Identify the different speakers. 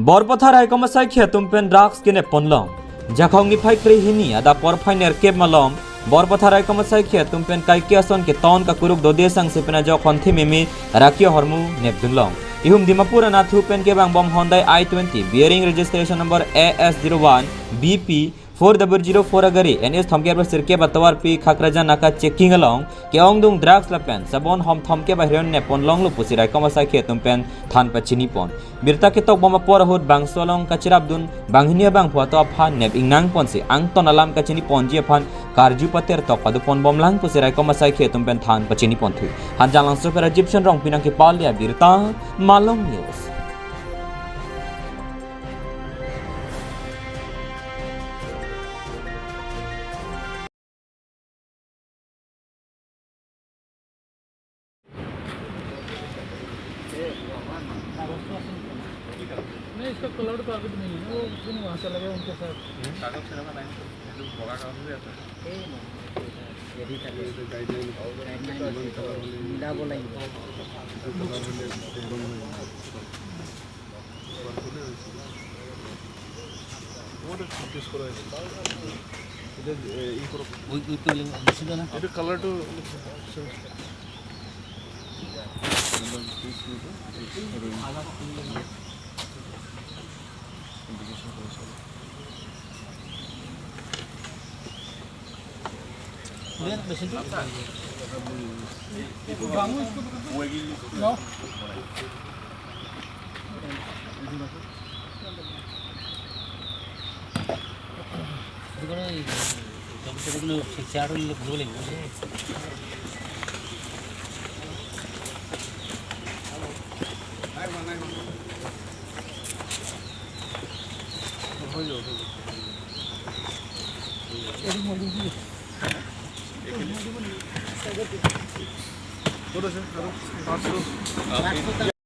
Speaker 1: बरपथा रायकमा साइखे तुमपेन drugs किने पनलम जाखंगनि फाइक्री हिनी आदा परफाइनेर केब मलम बरपथा रायकमा साइखे तुमपेन काइकियासन के तौन का कुरुक दोदेसंग सिपना जो खन्थि मिमी राकियो हरमु नेपदुंगलम इहुम दिमापुर नाथु पेन के बांग बम Hyundai i20 bearing registration number AS01 BP 4004 agari NS thomke bar sirke batawar pi khakraja naka checking along ke ongdung drugs la pen sabon hom thomke ba hiron ne pon long lu pusirai kama sa khe tumpen than pachini pon birta ke tok boma por hut bang solong kachirabdun banghinia bang photo phan neb ingnang pon se ang ton alam kachini pon je phan karju pater tok padu pon bomlang pusirai kama sa khe tumpen than pachini pon thu han jalang so per egyptian rong pinang ke palia birta malong news
Speaker 2: नहीं इसका colour कागज नहीं है वो दिन वहाँ चला गया उनके साथ
Speaker 3: कागज से लगा लाइन भोगा कागज से आता है
Speaker 2: यदि तक गाइडलाइन मिला बोलेंगे
Speaker 3: वो तो किस करो इधर ये करो
Speaker 2: वो तो लिखिए ना
Speaker 3: इधर कलर तो
Speaker 2: Lihat mesin tu.
Speaker 3: bangun इसको
Speaker 2: No. Bukan ni. Kalau kita kena secara ni boleh.
Speaker 3: थोड़ा सा करो 500